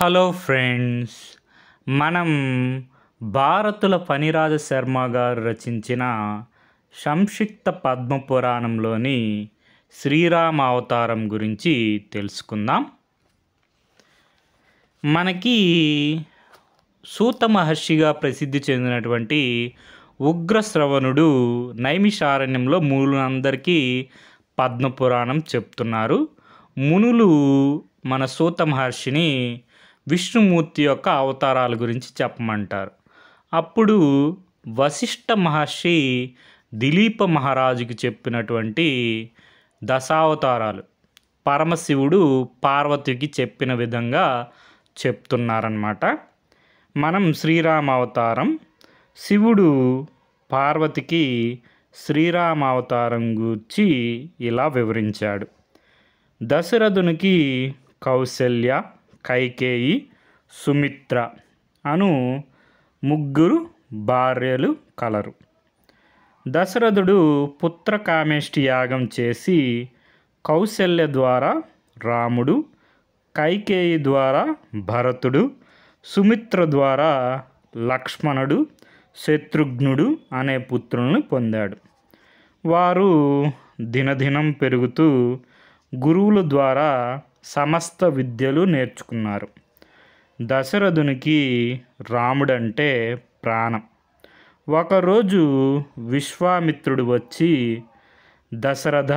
Hello friends, మనం భారతుల ఫణిరాజ శర్మ గారు రచించిన సంక్షిప్త పద్మపురాణంలోని శ్రీరామ అవతారం గురించి తెలుసుకుందాం. మనకి సూత మహర్షిగా ప్రసిద్ధి చెందినటువంటి ఉగ్రశ్రవణుడు నైమిషారణ్యంలో మునులందరికీ పద్మపురాణం చెప్తున్నారు. మునులు మన సూత మహర్షిని విష్ణుమూర్తి యొక్క అవతారాల గురించి చెప్పమంటారు. అప్పుడు వశిష్ఠ మహర్షి దిలీప మహారాజుకి చెప్పినటువంటి దశావతారాలు పరమశివుడు పార్వతికి చెప్పిన విధంగా చెప్తున్నారన్నమాట. మనం శ్రీరామ అవతారం, శివుడు పార్వతికి శ్రీరామ అవతారం గురించి ఇలా వివరించాడు. దశరథునికి కౌసల్య, కైకేయి, సుమిత్ర అను ముగ్గురు భార్యలు కలరు. దశరథుడు పుత్రకామేష్టి యాగం చేసి కౌసల్య ద్వారా రాముడు, కైకేయి ద్వారా భరతుడు, సుమిత్ర ద్వారా లక్ష్మణుడు, శత్రుఘ్నుడు అనే పుత్రులను పొందాడు. వారు దినదినం పెరుగుతూ గురువుల ద్వారా సమస్త విద్యలు నేర్చుకున్నారు. దశరథునికి రాముడంటే ప్రాణం. ఒకరోజు విశ్వామిత్రుడు వచ్చి, దశరథ,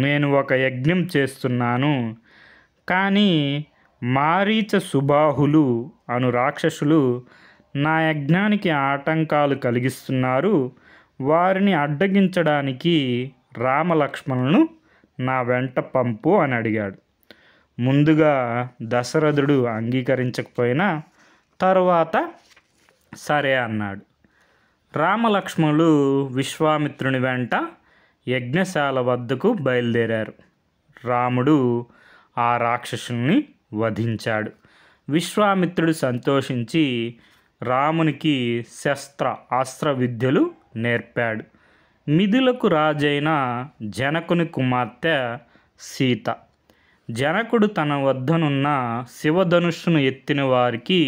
నేను ఒక యజ్ఞం చేస్తున్నాను, కానీ మారీచ సుబాహులు అను రాక్షసులు నా యజ్ఞానికి ఆటంకాలు కలిగిస్తున్నారు. వారిని అడ్డగించడానికి రామలక్ష్మణులను నా వెంట పంపు అని అడిగాడు. ముందుగా దశరథుడు అంగీకరించకపోయినా తరువాత సరే అన్నాడు. రామలక్ష్మణులు విశ్వామిత్రుని వెంట యజ్ఞశాల వద్దకు బయలుదేరారు. రాముడు ఆ రాక్షసుని వధించాడు. విశ్వామిత్రుడు సంతోషించి రామునికి శస్త్ర అస్త్ర విద్యలు నేర్పాడు. మిథిలకు రాజైన జనకుని కుమార్తె సీత. జనకుడు తన వద్దనున్న శివధనుస్సును ఎత్తిన వారికి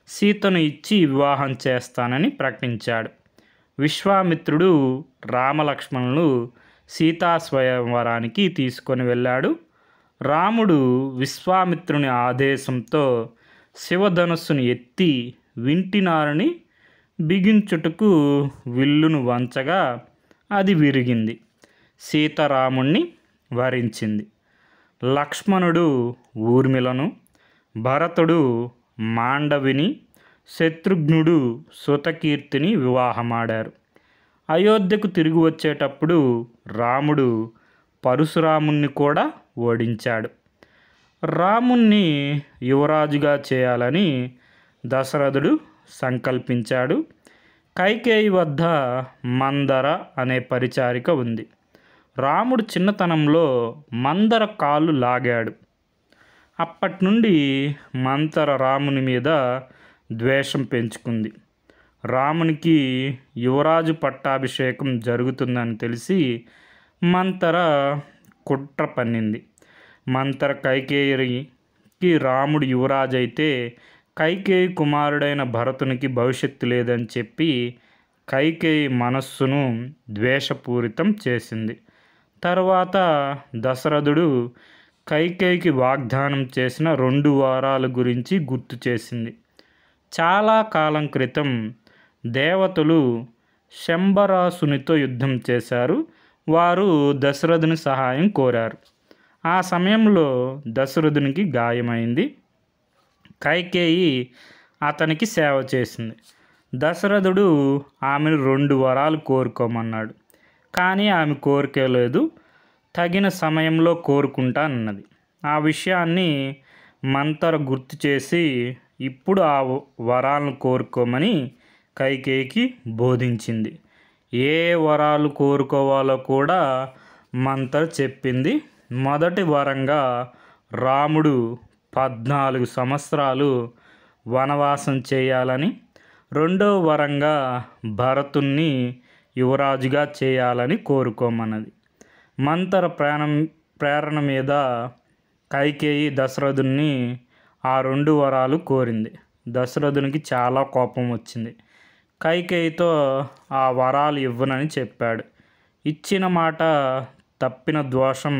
సీతను ఇచ్చి వివాహం చేస్తానని ప్రకటించాడు. విశ్వామిత్రుడు రామలక్ష్మణులు సీతా స్వయంవరానికి తీసుకొని వెళ్ళాడు. రాముడు విశ్వామిత్రుని ఆదేశంతో శివధనుస్సును ఎత్తి వింటినారుని బిగించుటకు విల్లును వంచగా అది విరిగింది. సీతారాముణ్ణి వరించింది. లక్ష్మణుడు ఊర్మిళను, భరతుడు మాండవిని, శత్రుఘ్నుడు సుతకీర్తిని వివాహమాడారు. అయోధ్యకు తిరిగి వచ్చేటప్పుడు రాముడు పరశురాముణ్ణి కూడా ఓడించాడు. రాముణ్ణి యువరాజుగా చేయాలని దశరథుడు సంకల్పించాడు. కైకేయి వద్ద మందర అనే పరిచారిక ఉంది. రాముడు చిన్నతనంలో మందర కాళ్ళు లాగాడు. అప్పటి నుండి మందర రాముని మీద ద్వేషం పెంచుకుంది. రామునికి యువరాజు పట్టాభిషేకం జరుగుతుందని తెలిసి మంతర కుట్ర పన్నింది. మంతర కైకేయికి రాముడు యువరాజు అయితే కైకేయి కుమారుడైన భరతునికి భవిష్యత్తు లేదని చెప్పి కైకేయి మనస్సును ద్వేషపూరితం చేసింది. తర్వాత దశరథుడు కైకేయికి వాగ్దానం చేసిన 2 వారాల గురించి గుర్తు చేసింది. చాలా కాలం క్రితం దేవతలు శంబరాసునితో యుద్ధం చేశారు. వారు దశరథుని సహాయం కోరారు. ఆ సమయంలో దశరథునికి గాయమైంది. కైకేయి అతనికి సేవ చేసింది. దశరథుడు ఆమెను 2 వరాలు కోరుకోమన్నాడు. కానీ ఆమె కోరుకోలేదు. తగిన సమయంలో కోరుకుంటానన్నది. ఆ విషయాన్ని మంతర గుర్తు చేసి ఇప్పుడు ఆ వరాలను కోరుకోమని కైకేయికి బోధించింది. ఏ వరాలు కోరుకోవాలో కూడా మంతర చెప్పింది. మొదటి వరంగా రాముడు 14 సంవత్సరాలు వనవాసం చేయాలని, రెండో వరంగా భరతుణ్ణి యువరాజుగా చేయాలని కోరుకోమన్నది. మంతర ప్రేరణ మీద కైకేయి దశరథుని ఆ 2 వరాలు కోరింది. దశరథునికి చాలా కోపం వచ్చింది. కైకేయితో ఆ వరాలు ఇవ్వనని చెప్పాడు. ఇచ్చిన మాట తప్పిన దోషం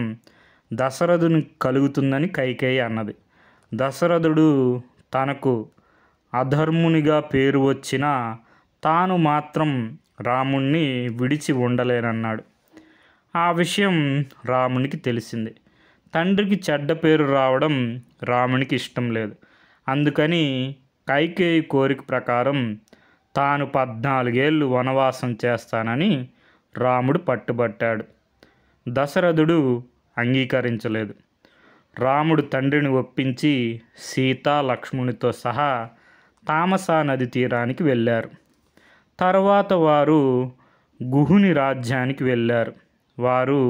దశరథునికి కలుగుతుందని కైకేయి అన్నది. దశరథుడు తనకు అధర్మునిగా పేరు వచ్చినా తాను మాత్రం రాముణ్ణి విడిచి ఉండలేనన్నాడు. ఆ విషయం రామునికి తెలిసింది. తండ్రికి చెడ్డ పేరు రావడం రామునికి ఇష్టం లేదు. అందుకని కైకేయి కోరిక ప్రకారం తాను 14 ఏళ్ళు వనవాసం చేస్తానని రాముడు పట్టుబట్టాడు. దశరథుడు అంగీకరించలేదు. రాముడు తండ్రిని ఒప్పించి సీత లక్ష్మణునితో సహా తామసా నది తీరానికి వెళ్ళారు. తర్వాత వారు గుహుని రాజ్యానికి వెళ్ళారు. వారు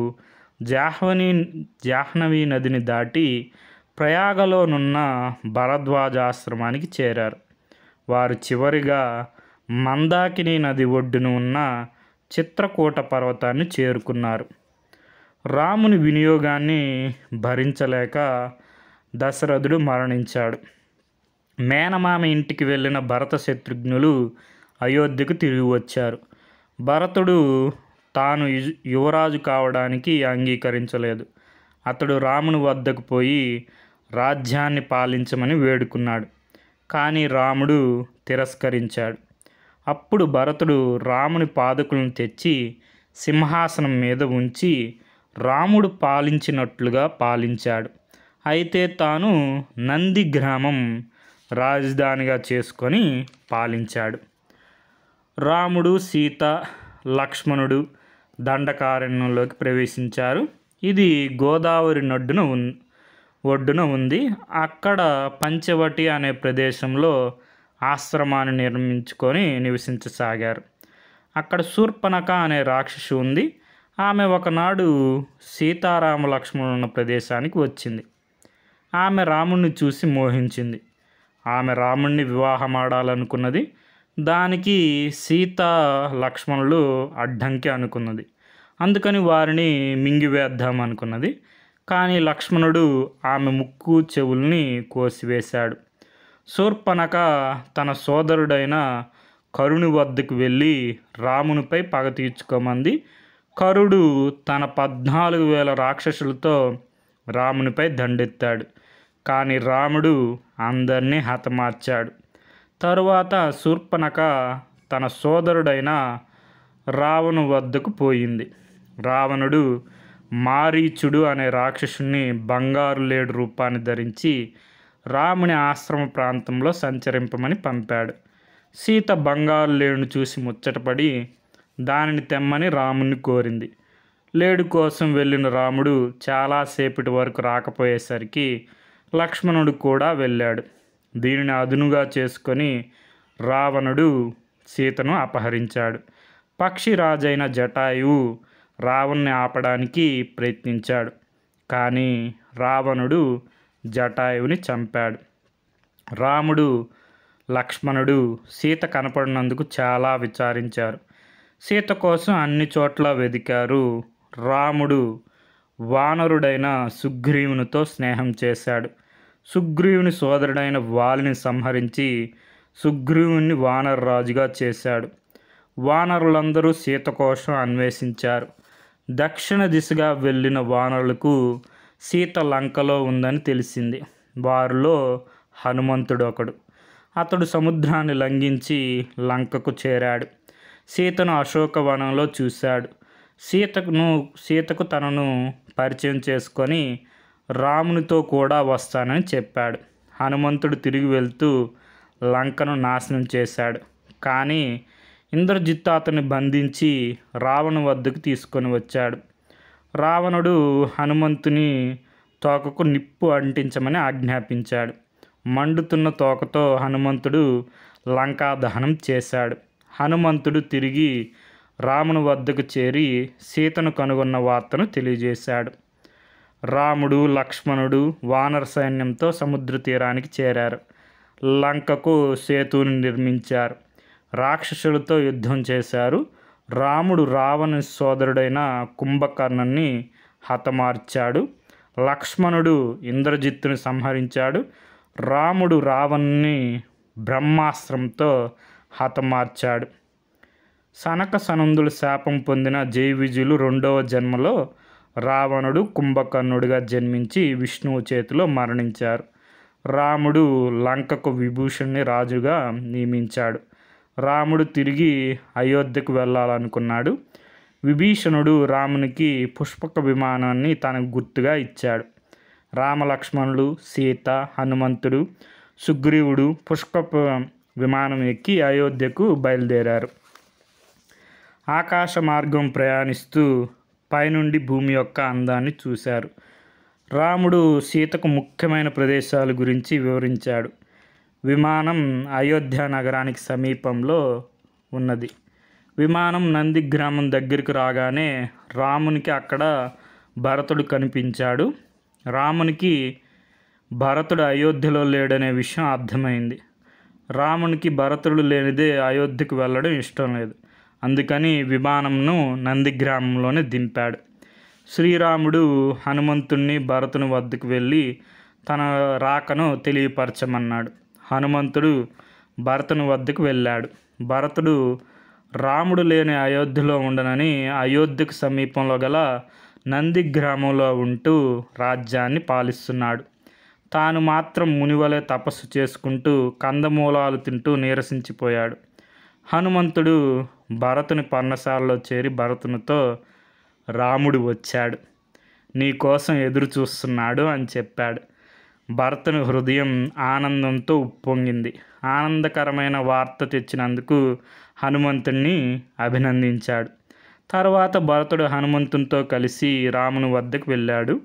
జాహ్నవి నదిని దాటి ప్రయాగలోనున్న భరద్వాజాశ్రమానికి చేరారు. వారు చివరిగా మందాకిని నది ఒడ్డున ఉన్న చిత్రకూట పర్వతాన్ని చేరుకున్నారు. రాముని వినియోగాన్ని భరించలేక దశరథుడు మరణించాడు. మేనమామ ఇంటికి వెళ్ళిన భరత శత్రుఘ్నులు అయోధ్యకు తిరిగి వచ్చారు. భరతుడు తాను యువరాజు కావడానికి అంగీకరించలేదు. అతడు రాముని వద్దకు పోయి రాజ్యాన్ని పాలించమని వేడుకున్నాడు. కానీ రాముడు తిరస్కరించాడు. అప్పుడు భరతుడు రాముని పాదకులను తెచ్చి సింహాసనం మీద ఉంచి రాముడు పాలించినట్లుగా పాలించాడు. అయితే తాను నంది గ్రామం రాజధానిగా చేసుకొని పాలించాడు. రాముడు, సీత, లక్ష్మణుడు దండకారణ్యంలోకి ప్రవేశించారు. ఇది గోదావరి ఒడ్డున ఉంది. అక్కడ పంచవటి అనే ప్రదేశంలో ఆశ్రమాన్ని నిర్మించుకొని నివసించసాగారు. అక్కడ శూర్పణఖ అనే రాక్షసి ఉంది. ఆమె ఒకనాడు సీతారామ లక్ష్మణులు ఉన్న ప్రదేశానికి వచ్చింది. ఆమె రాముణ్ణి చూసి మోహించింది. ఆమె రాముణ్ణి వివాహమాడాలనుకున్నది. దానికి సీత లక్ష్మణులు అడ్డంకి అనుకున్నది. అందుకని వారిని మింగివేద్దాం అనుకున్నది. కానీ లక్ష్మణుడు ఆమె ముక్కు చెవుల్ని కోసివేశాడు. శూర్పణఖ తన సోదరుడైన కరుని వద్దకు వెళ్ళి రామునిపై పగ తీర్చుకోమంది. కరుడు తన 14,000 రాక్షసులతో రామునిపై దండెత్తాడు. కానీ రాముడు అందరినీ హతమార్చాడు. తరువాత శూర్పణఖ తన సోదరుడైన రావణు వద్దకు పోయింది. రావణుడు మారీచుడు అనే రాక్షసుని బంగారు లేడు రూపాన్ని ధరించి రాముని ఆశ్రమ ప్రాంతంలో సంచరింపమని పంపాడు. సీత బంగారు లేడును చూసి ముచ్చటపడి దానిని తెమ్మని రాముని కోరింది. లేడు కోసం వెళ్ళిన రాముడు చాలాసేపటి వరకు రాకపోయేసరికి లక్ష్మణుడు కూడా వెళ్ళాడు. దీనిని అదునుగా చేసుకొని రావణుడు సీతను అపహరించాడు. పక్షిరాజైన జటాయువు రావణ్ణి ఆపడానికి ప్రయత్నించాడు. కానీ రావణుడు జటాయువుని చంపాడు. రాముడు, లక్ష్మణుడు సీత కనపడినందుకు చాలా విచారించారు. సీత కోసం అన్ని చోట్ల వెదికారు. రాముడు వానరుడైన సుగ్రీవునితో స్నేహం చేశాడు. సుగ్రీవుని సోదరుడైన వాలిని సంహరించి సుగ్రీవుని వానర రాజుగా చేశాడు. వానరులందరూ సీత కోసం అన్వేషించారు. దక్షిణ దిశగా వెళ్ళిన వానరులకు సీత లంకలో ఉందని తెలిసింది. వారిలో హనుమంతుడు ఒకడు. అతడు సముద్రాన్ని లంఘించి లంకకు చేరాడు. సీతను అశోకవనంలో చూశాడు. సీతకు తనను పరిచయం చేసుకొని రామునితో కూడా వస్తానని చెప్పాడు. హనుమంతుడు తిరిగి వెళ్తూ లంకను నాశనం చేశాడు. కానీ ఇంద్రజిత్తు అతన్ని బంధించి రావణు వద్దకు తీసుకొని వచ్చాడు. రావణుడు హనుమంతుని తోకకు నిప్పు అంటించమని ఆజ్ఞాపించాడు. మండుతున్న తోకతో హనుమంతుడు లంకా దహనం చేశాడు. హనుమంతుడు తిరిగి రాముని వద్దకు చేరి సీతను కనుగొన్న వార్తను తెలియజేశాడు. రాముడు, లక్ష్మణుడు వానర సైన్యంతో సముద్ర తీరానికి చేరారు. లంకకు సేతువుని నిర్మించారు. రాక్షసులతో యుద్ధం చేశారు. రాముడు రావణుని సోదరుడైన కుంభకర్ణుని హతమార్చాడు. లక్ష్మణుడు ఇంద్రజిత్తుని సంహరించాడు. రాముడు రావణుని బ్రహ్మాస్త్రంతో హతమార్చాడు. సనక సనందుల శాపం పొందిన జైవిజయులు రెండవ జన్మలో రావణుడు కుంభకర్ణుడిగా జన్మించి విష్ణువు చేతిలో మరణించారు. రాముడు లంకకు విభూషణ్ణి రాజుగా నియమించాడు. రాముడు తిరిగి అయోధ్యకు వెళ్ళాలనుకున్నాడు. విభీషణుడు రామునికి పుష్పక విమానాన్ని తనకు గుర్తుగా ఇచ్చాడు. రామలక్ష్మణులు, సీత, హనుమంతుడు, సుగ్రీవుడు పుష్పక విమానం ఎక్కి అయోధ్యకు బయలుదేరారు. ఆకాశ మార్గం ప్రయాణిస్తూ పైనుండి భూమి యొక్క అందాన్ని చూశారు. రాముడు సీతకు ముఖ్యమైన ప్రదేశాల గురించి వివరించాడు. విమానం అయోధ్య నగరానికి సమీపంలో ఉన్నది. విమానం నంది గ్రామం దగ్గరికి రాగానే రామునికి అక్కడ భరతుడు కనిపించాడు. రామునికి భరతుడు అయోధ్యలో లేడనే విషయం అర్థమైంది. రామునికి భరతుడు లేనిదే అయోధ్యకు వెళ్ళడం ఇష్టం లేదు. అందుకని విమానంను నంది గ్రామంలోనే దింపాడు. శ్రీరాముడు హనుమంతుణ్ణి భరతుని వద్దకు వెళ్ళి తన రాకను తెలియపరచమన్నాడు. హనుమంతుడు భరతుని వద్దకు వెళ్ళాడు. భరతుడు రాముడు లేని అయోధ్యలో ఉండనని అయోధ్యకు సమీపంలో గల నంది గ్రామంలో ఉంటూ రాజ్యాన్ని పాలిస్తున్నాడు. తాను మాత్రం మునివలే తపస్సు చేసుకుంటూ కందమూలాలు తింటూ నీరసించిపోయాడు. హనుమంతుడు భరతుని పర్ణశాలలో చేరి భరతునితో రాముడు వచ్చాడు, నీ కోసం ఎదురు చూస్తున్నాడు అని చెప్పాడు. భరతుని హృదయం ఆనందంతో ఉప్పొంగింది. ఆనందకరమైన వార్త తెచ్చినందుకు హనుమంతుణ్ణి అభినందించాడు. తర్వాత భరతుడు హనుమంతునితో కలిసి రాముని వద్దకు వెళ్ళాడు.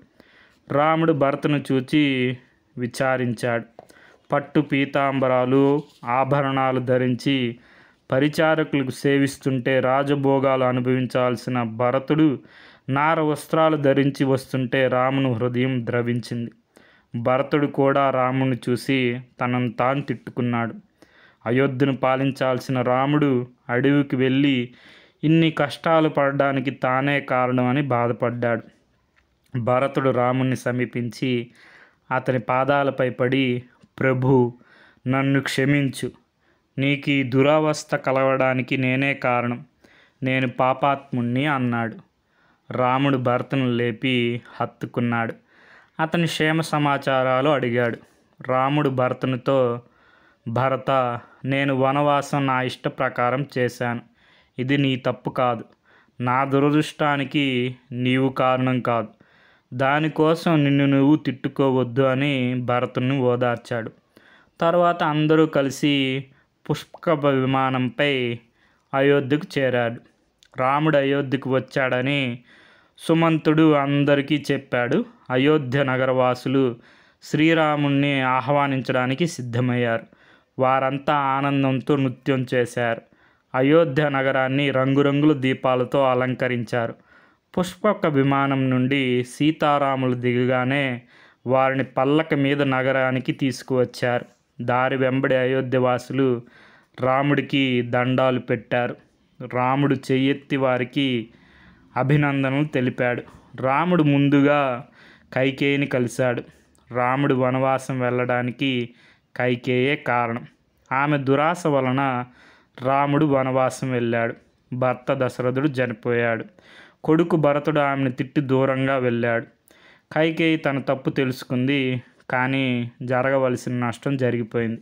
రాముడు భరతుని చూచి విచారించాడు. పట్టు పీతాంబరాలు, ఆభరణాలు ధరించి పరిచారకులకు సేవిస్తుంటే రాజభోగాలు అనుభవించాల్సిన భరతుడు నార వస్త్రాలు ధరించి వస్తుంటే రాముని హృదయం ద్రవించింది. భరతుడు కూడా రాముని చూసి తనను తాను తిట్టుకున్నాడు. అయోధ్యను పాలించాల్సిన రాముడు అడవికి వెళ్ళి ఇన్ని కష్టాలు పడడానికి తానే కారణమని బాధపడ్డాడు. భరతుడు రాముని సమీపించి అతని పాదాలపై పడి, ప్రభు, నన్ను క్షమించు, నీకు ఈ దురవస్థ కలగడానికి నేనే కారణం, నేను పాపాత్ముణ్ణి అన్నాడు. రాముడు భరతుని లేపి హత్తుకున్నాడు. అతని క్షేమ సమాచారాలు అడిగాడు. రాముడు భరతునితో, భరత, నేను వనవాసం నా ఇష్ట ప్రకారం చేశాను. ఇది నీ తప్పు కాదు. నా దురదృష్టానికి నీవు కారణం కాదు. దానికోసం నిన్ను నువ్వు తిట్టుకోవద్దు అని భరతుని ఓదార్చాడు. తర్వాత అందరూ కలిసి పుష్పక విమానంపై అయోధ్యకు చేరాడు. రాముడు అయోధ్యకు వచ్చాడని సుమంతుడు అందరికీ చెప్పాడు. అయోధ్య నగరవాసులు శ్రీరాముణ్ణి ఆహ్వానించడానికి సిద్ధమయ్యారు. వారంతా ఆనందంతో నృత్యం చేశారు. అయోధ్య నగరాన్ని రంగురంగుల దీపాలతో అలంకరించారు. పుష్పక విమానం నుండి సీతారాములు దిగగానే వారిని పల్లక మీద నగరానికి తీసుకువచ్చారు. దారి వెంబడి అయోధ్యవాసులు రాముడికి దండాలు పెట్టారు. రాముడు చెయ్యెత్తి వారికి అభినందనలు తెలిపాడు. రాముడు ముందుగా కైకేయిని కలిశాడు. రాముడు వనవాసం వెళ్ళడానికి కైకేయే కారణం. ఆమె దురాశ వలన రాముడు వనవాసం వెళ్ళాడు. భర్త దశరథుడు చనిపోయాడు. కొడుకు భరతుడు ఆమెను తిట్టి దూరంగా వెళ్ళాడు. కైకేయి తన తప్పు తెలుసుకుంది. కానీ జరగవలసిన నష్టం జరిగిపోయింది.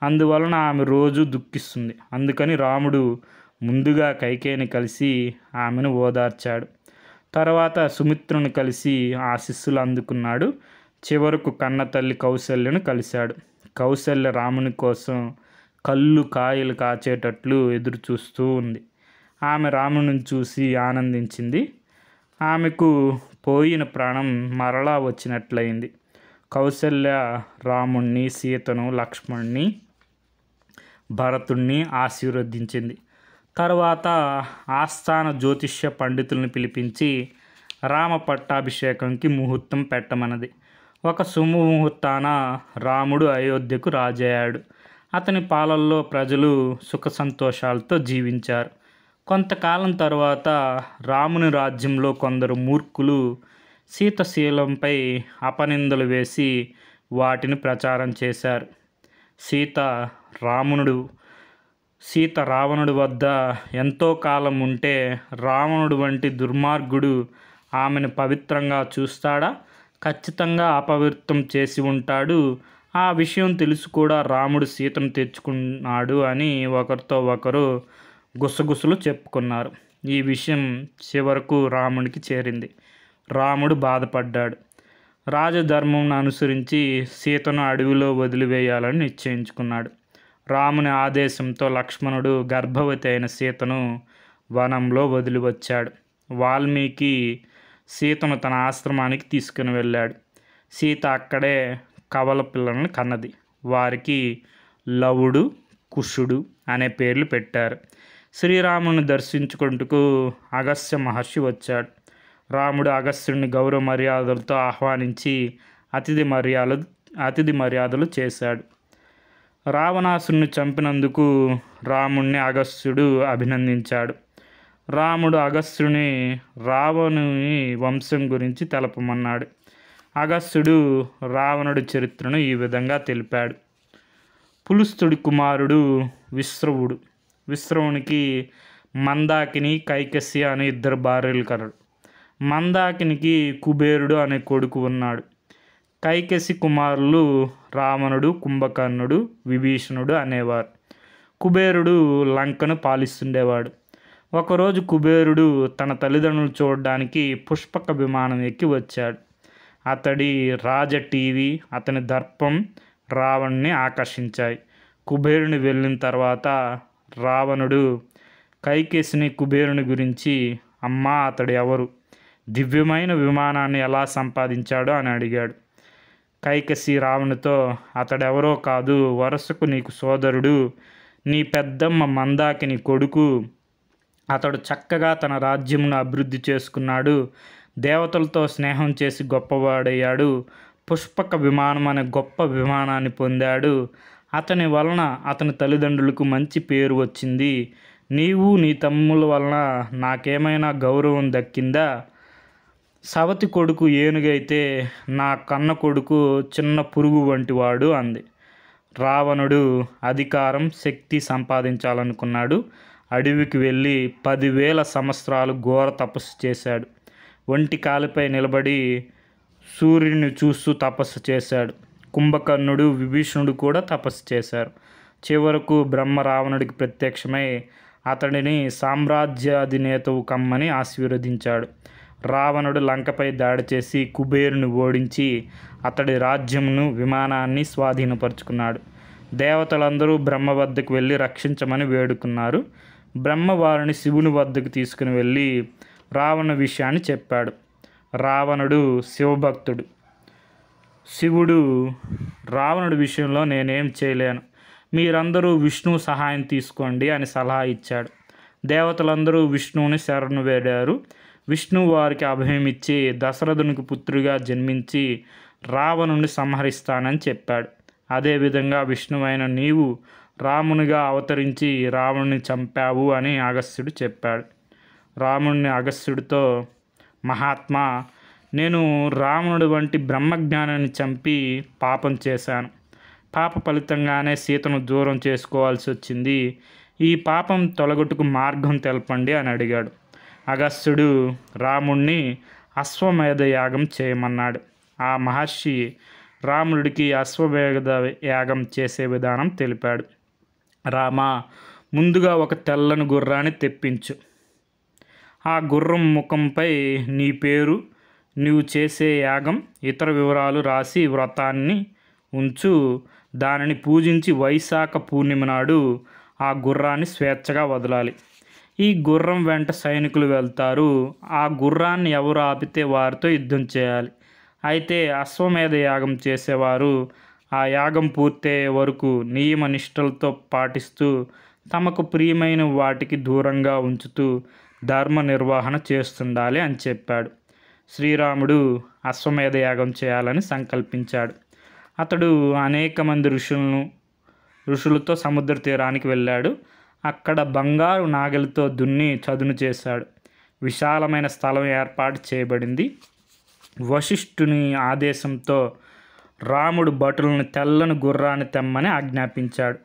అందువలన ఆమె రోజు దుఃఖిస్తుంది. అందుకని రాముడు ముందుగా కైకేయిని కలిసి ఆమెను ఓదార్చాడు. తర్వాత సుమిత్రుని కలిసి ఆశీస్సులు అందుకున్నాడు. చివరకు కన్న తల్లి కౌసల్యను కలిశాడు. కౌసల్య రాముని కోసం కళ్ళు కాయలు కాచేటట్లు ఎదురు చూస్తూ ఉంది. ఆమె రాముని చూసి ఆనందించింది. ఆమెకు పోయిన ప్రాణం మరలా వచ్చినట్లయింది. కౌసల్య రాముణ్ణి, సీతను, లక్ష్మణ్ణి, భరతుణ్ణి ఆశీర్వదించింది. తర్వాత ఆస్థాన జ్యోతిష్య పండితులను పిలిపించి రామ పట్టాభిషేకంకి ముహూర్తం పెట్టమన్నది. ఒక శుభముహూర్తాన రాముడు అయోధ్యకు రాజయ్యాడు. అతని పాలనలో ప్రజలు సుఖ సంతోషాలతో జీవించారు. కొంతకాలం తర్వాత రాముని రాజ్యంలో కొందరు మూర్ఖులు సీతశీలంపై అపనిందలు వేసి వాటిని ప్రచారం చేశారు. సీత రావణుడి వద్ద ఎంతో కాలం ఉంటే రావణుడు వంటి దుర్మార్గుడు ఆమెను పవిత్రంగా చూస్తాడా? ఖచ్చితంగా అపవిత్రం చేసి ఉంటాడు. ఆ విషయం తెలుసు కూడా రాముడు సీతను తెచ్చుకున్నాడు అని ఒకరితో ఒకరు గుసగుసలు చెప్పుకున్నారు. ఈ విషయం చివరకు రామునికి చేరింది. రాముడు బాధపడ్డాడు. రాజధర్మం అనుసరించి సీతను అడవిలో వదిలివేయాలని నిశ్చయించుకున్నాడు. రాముని ఆదేశంతో లక్ష్మణుడు గర్భవతి అయిన సీతను వనంలో వదిలివచ్చాడు. వాల్మీకి సీతను తన ఆశ్రమానికి తీసుకుని వెళ్ళాడు. సీత అక్కడే కవల పిల్లలను కన్నది. వారికి లవుడు, కుషుడు అనే పేర్లు పెట్టారు. శ్రీరాముని దర్శించుకుంటూ అగస్త్య మహర్షి వచ్చాడు. రాముడు అగస్త్యుడిని గౌరవ మర్యాదలతో ఆహ్వానించి అతిథి మర్యాదలు చేశాడు. రావణాసురుని చంపినందుకు రాముణ్ణి అగస్త్యుడు అభినందించాడు. రాముడు అగస్త్యుని రావణుని వంశం గురించి తెలపమన్నాడు. అగస్త్యుడు రావణుడి చరిత్రను ఈ విధంగా తెలిపాడు. పులుస్తుడి కుమారుడు విశ్రవునికి మందాకిని, కైకసి అనే 2 భార్యలు కలరు. మందాకినికి కుబేరుడు అనే కొడుకు ఉన్నాడు. కైకసి కుమారులు రావణుడు, కుంభకర్ణుడు, విభీషణుడు అనేవారు. కుబేరుడు లంకను పాలిస్తుండేవాడు. ఒకరోజు కుబేరుడు తన తల్లిదండ్రులు చూడడానికి పుష్పక విమానం ఎక్కి వచ్చాడు. అతడి టీవీ, అతని దర్పం రావణ్ణి ఆకర్షించాయి. కుబేరుని వెళ్ళిన తర్వాత రావణుడు కైకేసిని కుబేరుని గురించి, అమ్మా అతడు ఎవరు, దివ్యమైన విమానాన్ని ఎలా సంపాదించాడో అని అడిగాడు. కైకసి రావణుతో, అతడెవరో కాదు, వరుసకు నీకు సోదరుడు, నీ పెద్దమ్మ మందాకిని కొడుకు. అతడు చక్కగా తన రాజ్యమును అభివృద్ధి చేసుకున్నాడు. దేవతలతో స్నేహం చేసి గొప్పవాడయ్యాడు. పుష్పక విమానం అనే గొప్ప విమానాన్ని పొందాడు. అతని వలన అతని తల్లిదండ్రులకు మంచి పేరు వచ్చింది. నీవు నీ తమ్ముల వలన నాకేమైనా గౌరవం దక్కిందా? సవతి కొడుకు ఏనుగైతే నా కన్న కొడుకు చిన్న పురుగు వంటివాడు అంది. రావణుడు అధికారం, శక్తి సంపాదించాలనుకున్నాడు. అడవికి వెళ్ళి 10,000 సంవత్సరాలు ఘోర తపస్సు చేశాడు. ఒంటి కాలిపై నిలబడి సూర్యుని చూస్తూ తపస్సు చేశాడు. కుంభకర్ణుడు, విభీషణుడు కూడా తపస్సు చేశారు. చివరకు బ్రహ్మ రావణుడికి ప్రత్యక్షమై అతడిని సామ్రాజ్యాధినేతవు కమ్మని ఆశీర్వదించాడు. రావణుడు లంకపై దాడి చేసి కుబేరుని ఓడించి అతడి రాజ్యమును, విమానాన్ని స్వాధీనపరుచుకున్నాడు. దేవతలందరూ బ్రహ్మ వద్దకు వెళ్ళి రక్షించమని వేడుకున్నారు. బ్రహ్మ వారిని శివుని వద్దకు తీసుకుని వెళ్ళి రావణ విషయాన్ని చెప్పాడు. రావణుడు శివభక్తుడు. శివుడు రావణుడి విషయంలో నేనేం చేయలేను, మీరందరూ విష్ణువు సహాయం తీసుకోండి అని సలహా ఇచ్చాడు. దేవతలందరూ విష్ణువుని శరణు వేడారు. విష్ణువు వారికి అభయమిచ్చి దశరథునికి పుత్రుడిగా జన్మించి రావణుని సంహరిస్తానని చెప్పాడు. అదేవిధంగా విష్ణువైన నీవు రామునిగా అవతరించి రావణుని చంపావు అని అగస్త్యుడు చెప్పాడు. రాముడిని అగస్త్యుడితో, మహాత్మా, నేను రావణుడి వంటి బ్రహ్మజ్ఞానాన్ని చంపి పాపం చేశాను. పాప ఫలితంగానే సీతను దూరం చేసుకోవాల్సి వచ్చింది. ఈ పాపం తొలగొట్టుకు మార్గం తెలపండి అని అడిగాడు. అగస్త్యుడు రాముణ్ణి అశ్వమేధ యాగం చేయమన్నాడు. ఆ మహర్షి రాముడికి అశ్వమేధ యాగం చేసే విధానం తెలిపాడు. రామా, ముందుగా ఒక తెల్లని గుర్రాన్ని తెప్పించు. ఆ గుర్రం ముఖంపై నీ పేరు, నీవు చేసే యాగం, ఇతర వివరాలు రాసి వ్రతాన్ని ఉంచు. దానిని పూజించి వైశాఖ పూర్ణిమ నాడు ఆ గుర్రాన్ని స్వేచ్ఛగా వదలాలి. ఈ గుర్రం వెంట సైనికులు వెళ్తారు. ఆ గుర్రాన్ని ఎవరు ఆపితే వారితో యుద్ధం చేయాలి. అయితే అశ్వమేధ యాగం చేసేవారు ఆ యాగం పూర్తయ్యే వరకు నియమ నిష్టలతో పాటిస్తూ తమకు ప్రియమైన వాటికి దూరంగా ఉంచుతూ ధర్మ నిర్వహణ చేస్తుండాలి అని చెప్పాడు. శ్రీరాముడు అశ్వమేధ యాగం చేయాలని సంకల్పించాడు. అతడు అనేక మంది ఋషులతో సముద్ర తీరానికి వెళ్ళాడు. అక్కడ బంగారు నాగలితో దున్ని చదును చేశాడు. విశాలమైన స్థలం ఏర్పాటు చేయబడింది. వశిష్ఠుని ఆదేశంతో రాముడు భటులను తెల్లని గుర్రాన్ని తెమ్మని ఆజ్ఞాపించాడు.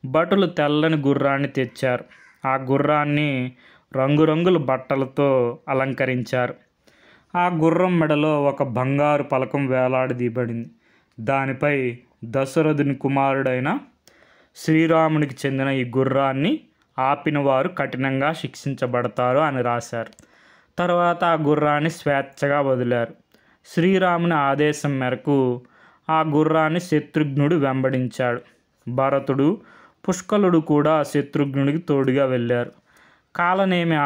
భటులు తెల్లని గుర్రాన్ని తెచ్చారు. ఆ గుర్రాన్ని రంగురంగుల బట్టలతో అలంకరించారు. ఆ గుర్రం మెడలో ఒక బంగారు పలకం వేలాడదీయబడింది. దానిపై దశరథుని కుమారుడైన శ్రీరామునికి చెందిన ఈ గుర్రాన్ని ఆపిన వారు కఠినంగా శిక్షించబడతారు అని రాశారు. తర్వాత ఆ గుర్రాన్ని స్వేచ్ఛగా వదిలారు. శ్రీరాముని ఆదేశం మేరకు ఆ గుర్రాన్ని శత్రుఘ్నుడు వెంబడించాడు. భరతుడు, పుష్కలుడు కూడా శత్రుఘ్నుడికి తోడుగా వెళ్ళారు. కాలనేమి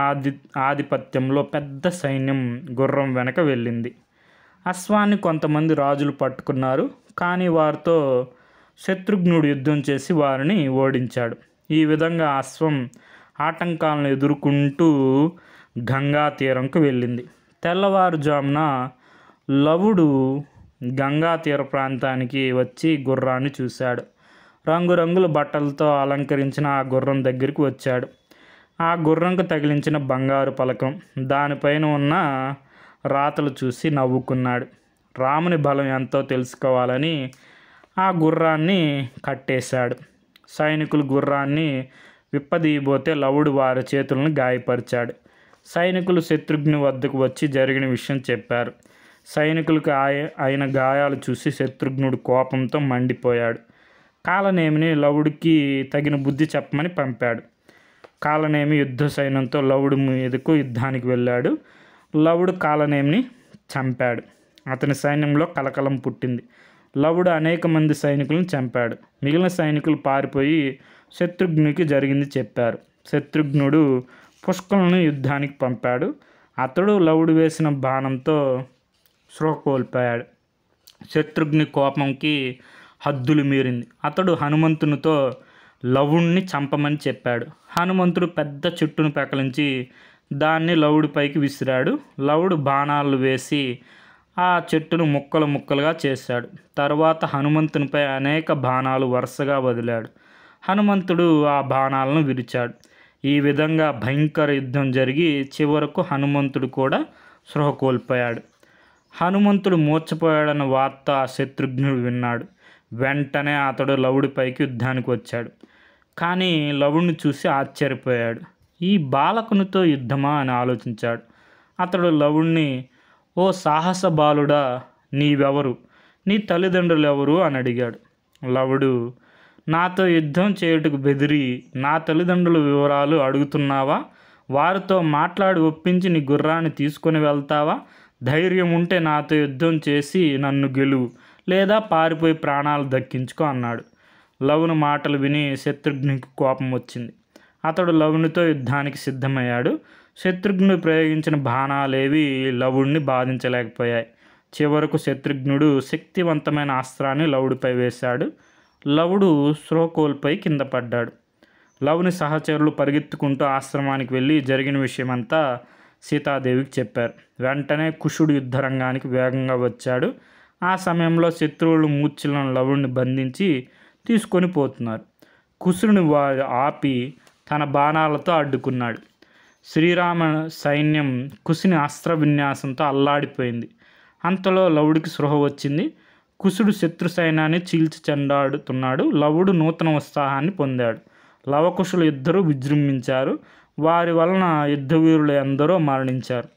ఆధిపత్యంలో పెద్ద సైన్యం గుర్రం వెనక వెళ్ళింది. అశ్వాన్ని కొంతమంది రాజులు పట్టుకున్నారు. కానీ వారితో శత్రుఘ్నుడు యుద్ధం చేసి వారిని ఓడించాడు. ఈ విధంగా అశ్వం ఆటంకాలను ఎదుర్కొంటూ గంగా తీరంకు వెళ్ళింది. తెల్లవారుజామున లవుడు గంగా తీర ప్రాంతానికి వచ్చి గుర్రాన్ని చూశాడు. రంగురంగుల బట్టలతో అలంకరించిన ఆ గుర్రం దగ్గరికి వచ్చాడు. ఆ గుర్రంకు తగిలించిన బంగారు పలకం, దానిపైన ఉన్న రాతలు చూసి నవ్వుకున్నాడు. రాముని బలం ఎంతో తెలుసుకోవాలని ఆ గుర్రాన్ని కట్టేశాడు. సైనికులు గుర్రాన్ని విప్పదీయబోతే లవుడు వారి చేతులను గాయపరిచాడు. సైనికులు శత్రుఘ్ని వద్దకు వచ్చి జరిగిన విషయం చెప్పారు. సైనికులకు అయిన గాయాలు చూసి శత్రుఘ్నుడు కోపంతో మండిపోయాడు. కాలనేమిని లవుడికి తగిన బుద్ధి చెప్పమని పంపాడు. కాలనేమి యుద్ధ సైన్యంతో లవుడు మీదకు యుద్ధానికి వెళ్ళాడు. లవుడు కాలనేమిని చంపాడు. అతని సైన్యంలో కలకలం పుట్టింది. లవుడు అనేక మంది సైనికులను చంపాడు. మిగిలిన సైనికులు పారిపోయి శత్రుఘ్నునికి జరిగింది చెప్పారు. శత్రుఘ్నుడు పుష్కలను యుద్ధానికి పంపాడు. అతడు లవుడు వేసిన బాణంతో స్పృహ కోల్పోయాడు. శత్రుఘ్ని కోపంకి హద్దులు మీరింది. అతడు హనుమంతునితో లవుణ్ణి చంపమని చెప్పాడు. హనుమంతుడు పెద్ద చెట్టును పెకలించి దాన్ని లవుడిపైకి విసిరాడు. లవుడు బాణాలు వేసి ఆ చెట్టును ముక్కలు ముక్కలుగా చేశాడు. తరువాత హనుమంతునిపై అనేక బాణాలు వరుసగా వదిలాడు. హనుమంతుడు ఆ బాణాలను విరిచాడు. ఈ విధంగా భయంకర యుద్ధం జరిగి చివరకు హనుమంతుడు కూడా స్పృహ కోల్పోయాడు. హనుమంతుడు మూర్ఛపోయాడన్న వార్త శత్రుఘ్నుడు విన్నాడు. వెంటనే అతడు లవుడిపైకి యుద్ధానికి వచ్చాడు. కానీ లవుడిని చూసి ఆశ్చర్యపోయాడు. ఈ బాలకునితో యుద్ధమా అని ఆలోచించాడు. అతడు లవుణ్ణి, ఓ సాహస బాలుడా, నీవెవరు, నీ తల్లిదండ్రులు ఎవరు అని అడిగాడు. లవుడు, నాతో యుద్ధం చేయుటకు బెదిరి నా తల్లిదండ్రుల వివరాలు అడుగుతున్నావా? వారితో మాట్లాడి ఒప్పించి నీ గుర్రాన్ని తీసుకొని వెళ్తావా? ధైర్యం ఉంటే నాతో యుద్ధం చేసి నన్ను గెలువు, లేదా పారిపోయి ప్రాణాలు దక్కించుకో అన్నాడు. లవుని మాటలు విని శత్రుఘ్నికి కోపం వచ్చింది. అతడు లవునితో యుద్ధానికి సిద్ధమయ్యాడు. శత్రుఘ్నుడు ప్రయోగించిన బాణాలేవి లవుడిని బాధించలేకపోయాయి. చివరకు శత్రుఘ్నుడు శక్తివంతమైన అస్త్రాన్ని లవుడిపై వేశాడు. లవుడు స్పృహ కోల్పోయి కింద పడ్డాడు. లవుని సహచరులు పరిగెత్తుకుంటూ ఆశ్రమానికి వెళ్ళి జరిగిన విషయమంతా సీతాదేవికి చెప్పారు. వెంటనే కుశుడు యుద్ధరంగానికి వేగంగా వచ్చాడు. ఆ సమయంలో శత్రువులు మూర్ఛలను లవుడిని బంధించి తీసుకొని పోతున్నారు. కుశుడిని ఆపి తన బాణాలతో అడ్డుకున్నాడు. శ్రీరామ సైన్యం కుశుని అస్త్ర విన్యాసంతో అల్లాడిపోయింది. అంతలో లవుడికి స్పృహ వచ్చింది. కుశుడు శత్రు సైన్యాన్ని చీల్చి చెండాడుతున్నాడు. లవుడు నూతన ఉత్సాహాన్ని పొందాడు. లవకుశులు ఇద్దరూ విజృంభించారు. వారి వలన యుద్ధవీరులు ఎందరో మరణించారు.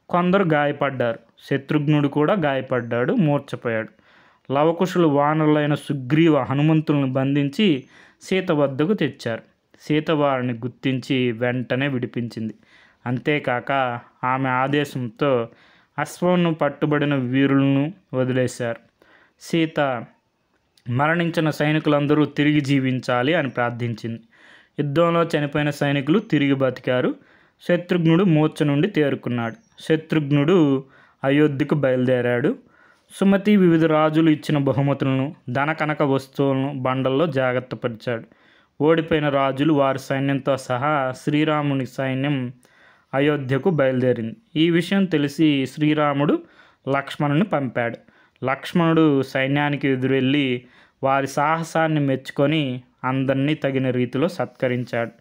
కొందరు గాయపడ్డారు. శత్రుఘ్నుడు కూడా గాయపడ్డాడు, మూర్ఛపోయాడు. లవకుశులు వానరులైన సుగ్రీవ, హనుమంతులను బంధించి సీత వద్దకు తెచ్చారు. సీత వారిని గుర్తించి వెంటనే విడిపించింది. అంతేకాక ఆమె ఆదేశంతో అశ్వంను పట్టుబడిన వీరులను వదిలేశారు. సీత మరణించిన సైనికులందరూ తిరిగి జీవించాలి అని ప్రార్థించింది. యుద్ధంలో చనిపోయిన సైనికులు తిరిగి బతికారు. శత్రుఘ్నుడు మూర్ఛ నుండి తేరుకున్నాడు. శత్రుఘ్నుడు అయోధ్యకు బయలుదేరాడు. సుమతి వివిధ రాజులు ఇచ్చిన బహుమతులను, ధనకనక వస్తువులను బండల్లో జాగ్రత్తపరిచాడు. ఓడిపోయిన రాజులు వారి సైన్యంతో సహా శ్రీరాముని సైన్యం అయోధ్యకు బయలుదేరింది. ఈ విషయం తెలిసి శ్రీరాముడు లక్ష్మణుని పంపాడు. లక్ష్మణుడు సైన్యానికి ఎదురెళ్ళి వారి సాహసాన్ని మెచ్చుకొని అందరినీ తగిన రీతిలో సత్కరించాడు.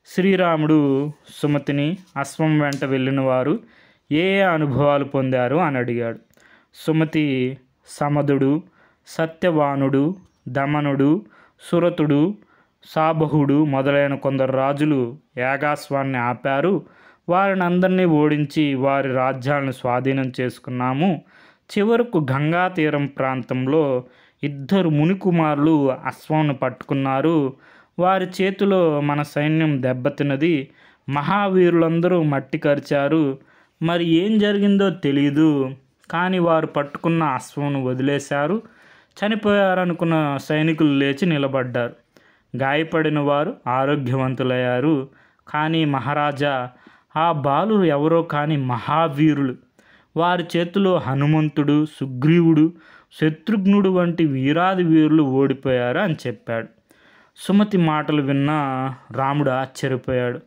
శ్రీరాముడు సుమతిని, అశ్వం వెంట వెళ్ళిన వారు ఏ అనుభవాలు పొందారు అని అడిగాడు. సుమతి సమధుడు, సత్యవానుడు, దమనుడు, సురతుడు, సాబహుడు మొదలైన కొందరు రాజులు యాగాశ్వాన్ని ఆపారు. వారిని అందరినీ ఓడించి వారి రాజ్యాలను స్వాధీనం చేసుకున్నాము. చివరకు గంగా తీరం ప్రాంతంలో 2 మునికుమారులు అశ్వంను పట్టుకున్నారు. వారి చేతిలో మన సైన్యం దెబ్బతిన్నది. మహావీరులందరూ మట్టి కరిచారు. మరి ఏం జరిగిందో తెలియదు, కానీ వారు పట్టుకున్న అశ్వంను వదిలేశారు. చనిపోయారనుకున్న సైనికులు లేచి నిలబడ్డారు. గాయపడిన వారు ఆరోగ్యవంతులయ్యారు. కానీ మహారాజా, ఆ బాలురు ఎవరో కానీ మహావీరులు. వారి చేతిలో హనుమంతుడు, సుగ్రీవుడు, శత్రుఘ్నుడు వంటి వీరాది వీరులు ఓడిపోయారు అని చెప్పాడు. సుమతి మాటలు విన్న రాముడు ఆశ్చర్యపోయాడు.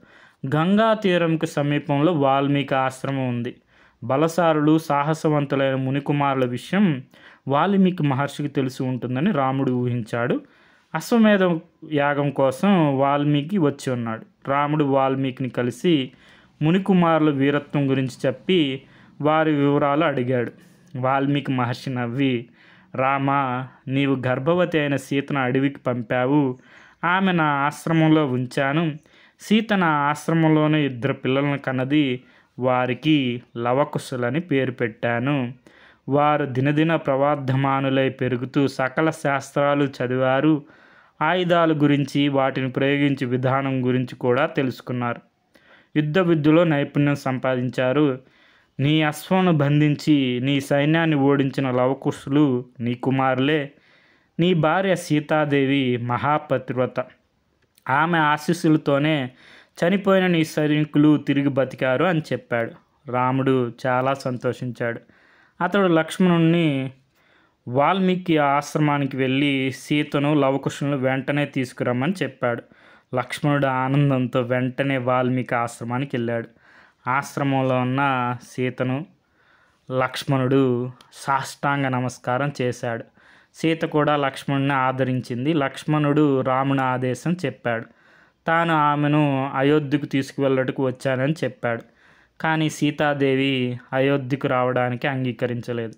గంగా తీరంకి సమీపంలో వాల్మీకి ఆశ్రమం ఉంది. బలసారులు, సాహసవంతులైన మునికుమారుల విషయం వాల్మీకి మహర్షికి తెలిసి ఉంటుందని రాముడు ఊహించాడు. అశ్వమేధ యాగం కోసం వాల్మీకి వచ్చి ఉన్నాడు. రాముడు వాల్మీకిని కలిసి మునికుమారుల వీరత్వం గురించి చెప్పి వారి వివరాలు అడిగాడు. వాల్మీకి మహర్షి నవ్వి, రామా, నీవు గర్భవతి అయిన సీతను అడవికి పంపావు. ఆమె నా ఆశ్రమంలో ఉంచాను. సీత నా ఆశ్రమంలోనే 2 పిల్లలను కన్నది. వారికి లవకుశులని పేరు పెట్టాను. వారు దినదిన ప్రవర్ధమానులై పెరుగుతూ సకల శాస్త్రాలు చదివారు. ఆయుధాల గురించి, వాటిని ప్రయోగించే విధానం గురించి కూడా తెలుసుకున్నారు. యుద్ధ విద్యలో నైపుణ్యం సంపాదించారు. నీ అశ్వంను బంధించి నీ సైన్యాన్ని ఓడించిన లవకుశులు నీ కుమారులే. నీ భార్య సీతాదేవి మహాపతివ్రత. ఆమె ఆశీస్సులతోనే చనిపోయిన నీ సైనికులు తిరిగి బతికారు అని చెప్పాడు. రాముడు చాలా సంతోషించాడు. అతడు లక్ష్మణుణ్ణి వాల్మీకి ఆశ్రమానికి వెళ్ళి సీతను, లవకుశులను వెంటనే తీసుకురమ్మని చెప్పాడు. లక్ష్మణుడు ఆనందంతో వెంటనే వాల్మీకి ఆశ్రమానికి వెళ్ళాడు. ఆశ్రమంలో ఉన్న సీతను లక్ష్మణుడు సాష్టాంగ నమస్కారం చేశాడు. సీత కూడా లక్ష్మణుని ఆదరించింది. లక్ష్మణుడు రాముని ఆదేశం చెప్పాడు. తాను ఆమెను అయోధ్యకు తీసుకువెళ్ళటకు వచ్చానని చెప్పాడు. కానీ సీతాదేవి అయోధ్యకు రావడానికి అంగీకరించలేదు.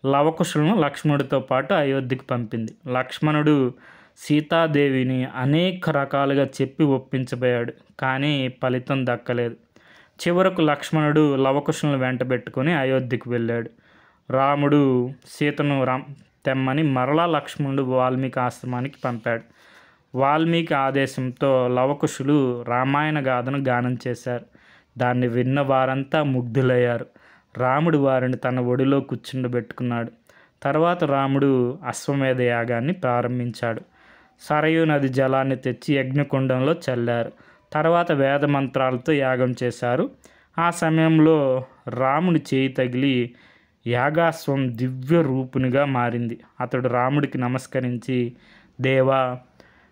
లవకుశులను లక్ష్మణుడితో పాటు అయోధ్యకు పంపింది. లక్ష్మణుడు సీతాదేవిని అనేక రకాలుగా చెప్పి ఒప్పించబోయాడు, కానీ ఫలితం దక్కలేదు. చివరకు లక్ష్మణుడు లవకుశులను వెంటబెట్టుకొని అయోధ్యకు వెళ్ళాడు. రాముడు సీతను తెమ్మని మరలా లక్ష్మణుడు వాల్మీకి ఆశ్రమానికి పంపాడు. వాల్మీకి ఆదేశంతో లవకుశులు రామాయణ గాథను గానం చేశారు. దాన్ని విన్న వారంతా ముగ్ధులయ్యారు. రాముడు వారిని తన ఒడిలో కూర్చుండబెట్టుకున్నాడు. తర్వాత రాముడు అశ్వమేధ యాగాన్ని ప్రారంభించాడు. సరయూ నది జలాన్ని తెచ్చి యజ్ఞకుండంలో చల్లారు. తర్వాత వేద మంత్రాలతో యాగం చేశారు. ఆ సమయంలో రాముని చేయి తగిలి యాగాశ్వం దివ్య రూపునిగా మారింది. అతడు రాముడికి నమస్కరించి, దేవా,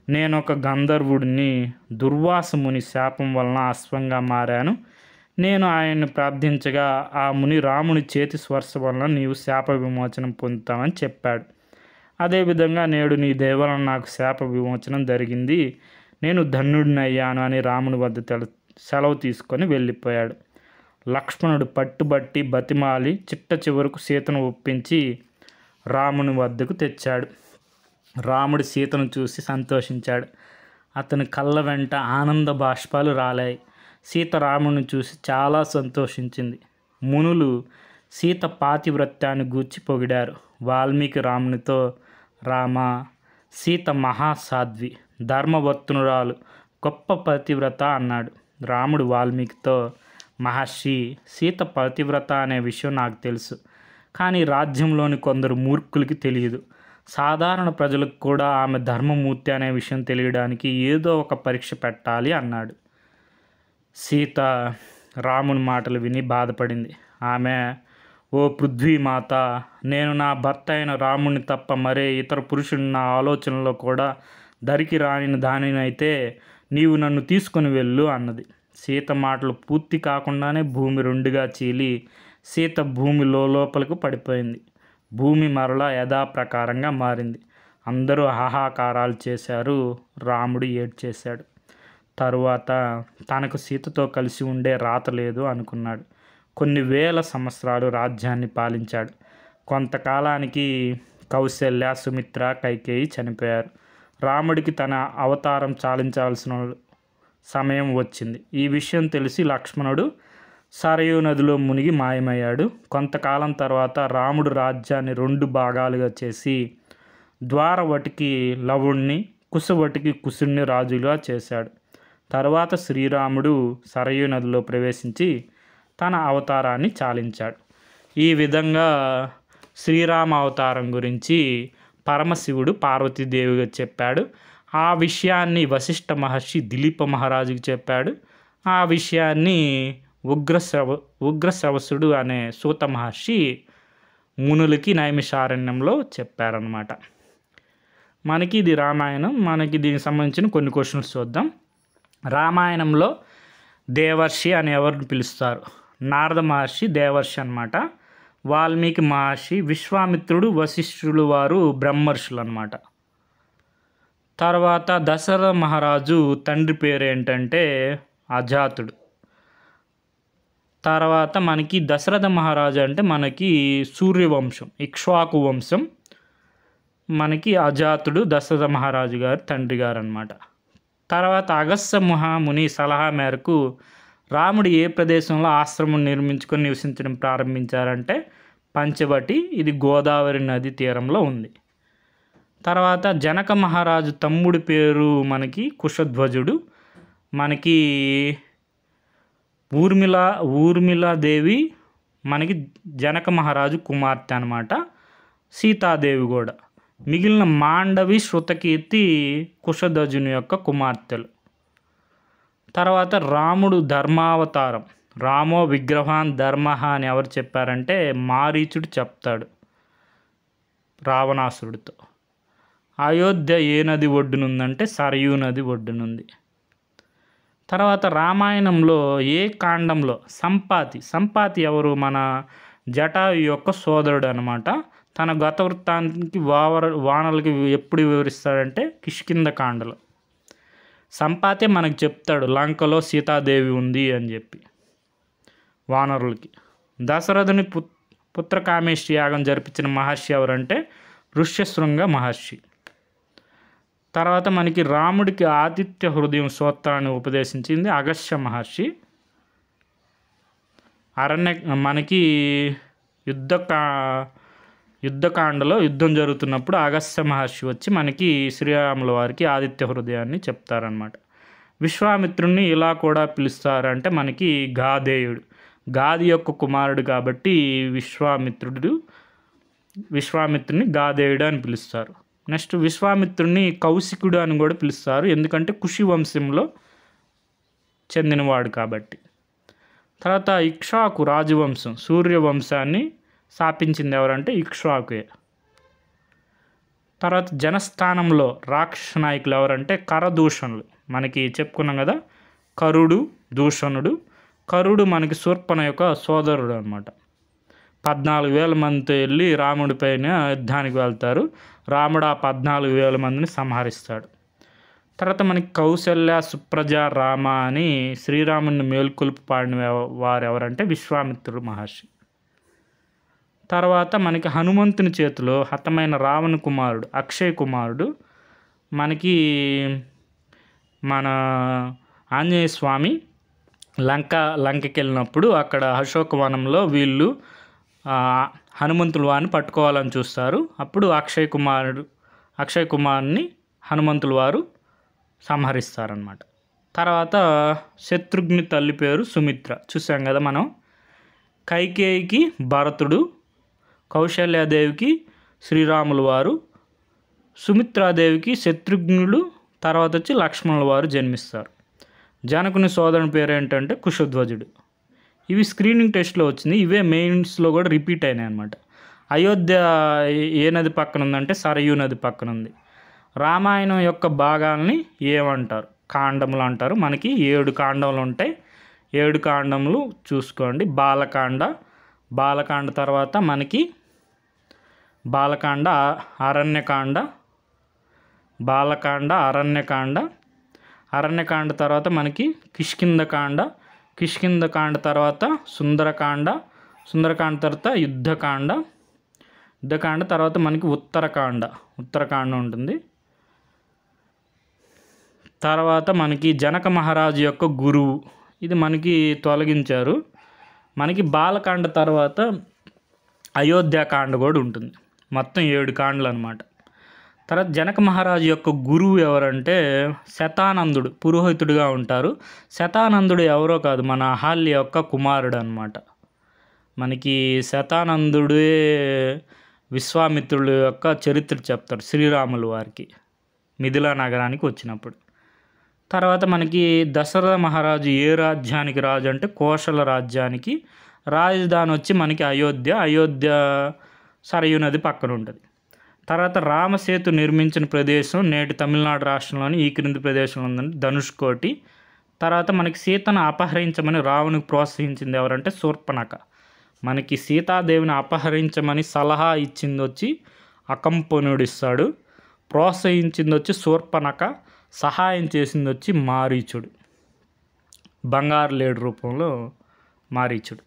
నేను ఒక గంధర్వుడిని. దుర్వాసముని శాపం వలన అశ్వంగా మారాను. నేను ఆయన్ని ప్రార్థించగా ఆ ముని రాముని చేతి స్పర్శ వలన నీవు శాప విమోచనం పొందుతామని చెప్పాడు. అదేవిధంగా నేడు నీ దయ వలన నాకు శాప విమోచనం జరిగింది. నేను ధన్యుడిని అయ్యాను అని రాముని వద్ద సెలవు తీసుకొని వెళ్ళిపోయాడు. లక్ష్మణుడు పట్టుబట్టి బతిమాలి చిట్ట చివరకు సీతను ఒప్పించి రాముని వద్దకు తెచ్చాడు. రాముడు సీతను చూసి సంతోషించాడు. అతని కళ్ళ వెంట ఆనంద బాష్పాలు రాలాయి. సీత రాముని చూసి చాలా సంతోషించింది. మునులు సీత పాతివ్రత్యాన్ని గూర్చి పొగిడారు. వాల్మీకి రామునితో, రామా, సీత మహాసాధ్వి, ధర్మవర్తునురాలు, గొప్ప పతివ్రత అన్నాడు. రాముడు వాల్మీకితో, మహర్షి, సీత పతివ్రత అనే విషయం నాకు తెలుసు, కానీ రాజ్యంలోని కొందరు మూర్ఖులకి తెలియదు. సాధారణ ప్రజలకు కూడా ఆమె ధర్మమూర్తి అనే విషయం తెలియడానికి ఏదో ఒక పరీక్ష పెట్టాలి అన్నాడు. సీత రాముని మాటలు విని బాధపడింది. ఆమె, ఓ పృథ్వీమాత, నేను నా భర్త అయిన రాముని తప్ప మరే ఇతర పురుషుని నా ఆలోచనలో కూడా దరికి రాని దానినైతే నీవు నన్ను తీసుకొని వెళ్ళు అన్నది. సీత మాటలు పూర్తి కాకుండానే భూమి 2గా చీలి సీత భూమి లోపలకు పడిపోయింది. భూమి మరలా యథాప్రకారంగా మారింది. అందరూ హాహాకారాలు చేశారు. రాముడు ఏడ్చేశాడు. తరువాత తనకు సీతతో కలిసి ఉండే రాత లేదు అనుకున్నాడు. కొన్ని వేల సంవత్సరాలు రాజ్యాన్ని పాలించాడు. కొంతకాలానికి కౌశల్య, సుమిత్ర, కైకేయి చనిపోయారు. రాముడికి తన అవతారం చాలించాల్సిన సమయం వచ్చింది. ఈ విషయం తెలిసి లక్ష్మణుడు సరయూ నదిలో మునిగి మాయమయ్యాడు. కొంతకాలం తర్వాత రాముడు రాజ్యాన్ని 2 భాగాలుగా చేసి ద్వారవటికి లవుణ్ణి, కుశవటికి కుశుణ్ణి రాజులుగా చేశాడు. తర్వాత శ్రీరాముడు సరయూ నదిలో ప్రవేశించి తన అవతారాన్ని చాలించాడు. ఈ విధంగా శ్రీరామ అవతారం గురించి పరమశివుడు పార్వతీదేవిగా చెప్పాడు. ఆ విషయాన్ని వశిష్ఠ మహర్షి దిలీప మహారాజుకి చెప్పాడు. ఆ విషయాన్ని ఉగ్రశ్రవసుడు అనే సూత మహర్షి మునులకి నైమిషారణ్యంలో చెప్పారనమాట. మనకి ఇది రామాయణం. మనకి దీనికి సంబంధించిన కొన్ని క్వశ్చన్స్ చూద్దాం. రామాయణంలో దేవర్షి అని ఎవరిని పిలుస్తారు? నారద మహర్షి దేవర్షి అనమాట. వాల్మీకి మహర్షి, విశ్వామిత్రుడు, వశిష్ఠులు వారు బ్రహ్మర్షులు అనమాట. తర్వాత దశరథ మహారాజు తండ్రి పేరు ఏంటంటే అజాతుడు. తర్వాత మనకి దశరథ మహారాజు అంటే మనకి సూర్యవంశం, ఇక్ష్వాకు వంశం. మనకి అజాతుడు దశరథ మహారాజు గారు తండ్రి గారు అనమాట. తర్వాత అగస్త్య మహాముని సలహా మేరకు రాముడు ఏ ప్రదేశంలో ఆశ్రమం నిర్మించుకొని నివసించడం ప్రారంభించారంటే పంచవటి. ఇది గోదావరి నది తీరంలో ఉంది. తర్వాత జనక మహారాజు తమ్ముడి పేరు మనకి కుశధ్వజుడు. మనకి ఊర్మిళాదేవి మనకి జనక మహారాజు కుమార్తె అనమాట. సీతాదేవి కూడా. మిగిలిన మాండవి, శృతకీర్తి కుశధ్వజుని యొక్క కుమార్తెలు. తర్వాత రాముడు ధర్మావతారం. రామో విగ్రహాన్ ధర్మ అని ఎవరు చెప్పారంటే మారీచుడు చెప్తాడు రావణాసురుడితో. అయోధ్య ఏ నది ఒడ్డునుందంటే సరయూ నది ఒడ్డునుంది. తర్వాత రామాయణంలో ఏ కాండంలో సంపాతి ఎవరు? మన జటాయు యొక్క సోదరుడు అనమాట. తన గత వృత్తానికి వానలకి ఎప్పుడు వివరిస్తాడంటే కిష్కింధ కాండలో. సంపాతే మనకు చెప్తాడు లంకలో సీతాదేవి ఉంది అని చెప్పి వానరులకి. దశరథుని పుత్రకామేష్టి యాగం జరిపించిన మహర్షి ఎవరంటే ఋష్యశృంగ మహర్షి. తర్వాత మనకి రాముడికి ఆదిత్య హృదయం సూత్రాన్ని ఉపదేశించింది అగస్త్య మహర్షి. మనకి యుద్ధకాండలో యుద్ధం జరుగుతున్నప్పుడు అగస్త్య మహర్షి వచ్చి మనకి శ్రీరాముల వారికి ఆదిత్య హృదయాన్ని చెప్తారనమాట. విశ్వామిత్రుడిని ఇలా కూడా పిలుస్తారంటే మనకి గాధేయుడు, గాది యొక్క కుమారుడు కాబట్టి విశ్వామిత్రుడిని గాధేయుడు అని పిలుస్తారు. నెక్స్ట్ విశ్వామిత్రుడిని కౌశికుడు అని కూడా పిలుస్తారు, ఎందుకంటే కుషి వంశంలో చెందినవాడు కాబట్టి. తర్వాత ఇక్ష్వాకు రాజవంశం, సూర్యవంశాన్ని స్థాపించింది ఎవరంటే ఇక్ష్వాకుయే. తర్వాత జనస్థానంలో రాక్షస నాయకులు ఎవరంటే కరదూషణులు. మనకి చెప్పుకున్నాం కదా, కరుడు, దూషణుడు. కరుడు మనకి శూర్పణ యొక్క సోదరుడు అనమాట. 14,000 మందితో వెళ్ళి రాముడి పైన యుద్ధానికి వెళ్తారు. రాముడు ఆ 14,000 మందిని సంహరిస్తాడు. తర్వాత మనకి కౌశల్య, సుప్రజ, రామ అని శ్రీరాముని మేల్కొల్పు పాడిన వారు ఎవరంటే విశ్వామిత్రుడు మహర్షి. తర్వాత మనకి హనుమంతుని చేతిలో హతమైన రావణ కుమారుడు అక్షయ్ కుమారుడు. మనకి మన ఆంజనేయ స్వామి లంకకి వెళ్ళినప్పుడు అక్కడ అశోకవనంలో వీళ్ళు హనుమంతుల వారిని పట్టుకోవాలని చూస్తారు. అప్పుడు అక్షయ్ కుమార్ని హనుమంతుల వారు సంహరిస్తారనమాట. తర్వాత శత్రుఘ్ని తల్లి పేరు సుమిత్ర, చూసాం కదా మనం. కైకేయికి భరతుడు, కౌశల్యాదేవికి శ్రీరాముల వారు, సుమిత్రాదేవికి శత్రుఘ్నుడు, తర్వాత వచ్చి లక్ష్మణుల వారు జన్మిస్తారు. జనకుని సోదరుని పేరు ఏంటంటే కుశధ్వజుడు. ఇవి స్క్రీనింగ్ టెస్ట్లో వచ్చింది, ఇవే మెయిన్స్లో కూడా రిపీట్ అయినాయి అనమాట. అయోధ్య ఏ నది పక్కన ఉందంటే సరయూ నది పక్కన ఉంది. రామాయణం యొక్క భాగాల్ని ఏమంటారు? కాండములు అంటారు. మనకి 7 కాండములు ఉంటాయి. 7 కాండములు చూసుకోండి. బాలకాండ తర్వాత మనకి అరణ్యకాండ తర్వాత మనకి కిష్కింధకాండ తర్వాత సుందరకాండ తర్వాత యుద్ధకాండ, యుద్ధకాండ తర్వాత మనకి ఉత్తరకాండ ఉంటుంది. తర్వాత మనకి జనక మహారాజు యొక్క గురువు, ఇది మనకి తొలగించారు. మనకి బాలకాండ తర్వాత అయోధ్యాకాండ కూడా ఉంటుంది. మొత్తం 7 కాండలు అనమాట. తర్వాత జనక మహారాజు యొక్క గురువు ఎవరంటే శతానందుడు, పురోహితుడిగా ఉంటారు. శతానందుడు ఎవరో కాదు, మన అహల్య యొక్క కుమారుడు అనమాట. మనకి శతానందుడే విశ్వామిత్రుడు యొక్క చరిత్ర చెప్తాడు శ్రీరాములు వారికి మిథిలా నగరానికి వచ్చినప్పుడు. తర్వాత మనకి దశరథ మహారాజు ఏ రాజ్యానికి రాజు అంటే కోశల రాజ్యానికి. రాజధాని వచ్చి మనకి అయోధ్య సరయూ నది పక్కన ఉంటుంది. తర్వాత రామసేతు నిర్మించిన ప్రదేశం నేటి తమిళనాడు రాష్ట్రంలోని ఈ క్రింది ప్రదేశంలో ఉందండి, ధనుష్కోటి. తర్వాత మనకి సీతను అపహరించమని రావణునికి ప్రోత్సహించింది ఎవరంటే శూర్పణఖ. మనకి సీతాదేవిని అపహరించమని సలహా ఇచ్చింది వచ్చి అకంపనుడు ఇస్తాడు, ప్రోత్సహించింది వచ్చి శూర్పణఖ, సహాయం చేసింది వచ్చి మారీచుడు, బంగారు లేడు రూపంలో మారీచుడు.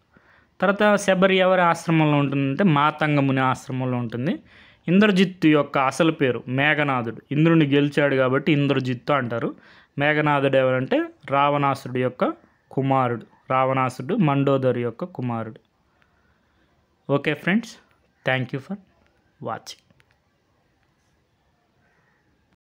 తర్వాత శబరి ఎవరి ఆశ్రమంలో ఉంటుందంటే మాతంగ ముని ఆశ్రమంలో ఉంటుంది. ఇంద్రజిత్తు యొక్క అసలు పేరు మేఘనాథుడు, ఇంద్రుని గెలిచాడు కాబట్టి ఇంద్రజిత్తు అంటారు. మేఘనాథుడు ఎవరంటే రావణాసుడు యొక్క కుమారుడు, రావణాసుడు మండోదరి యొక్క కుమారుడు. Okay friends, thank you for watching.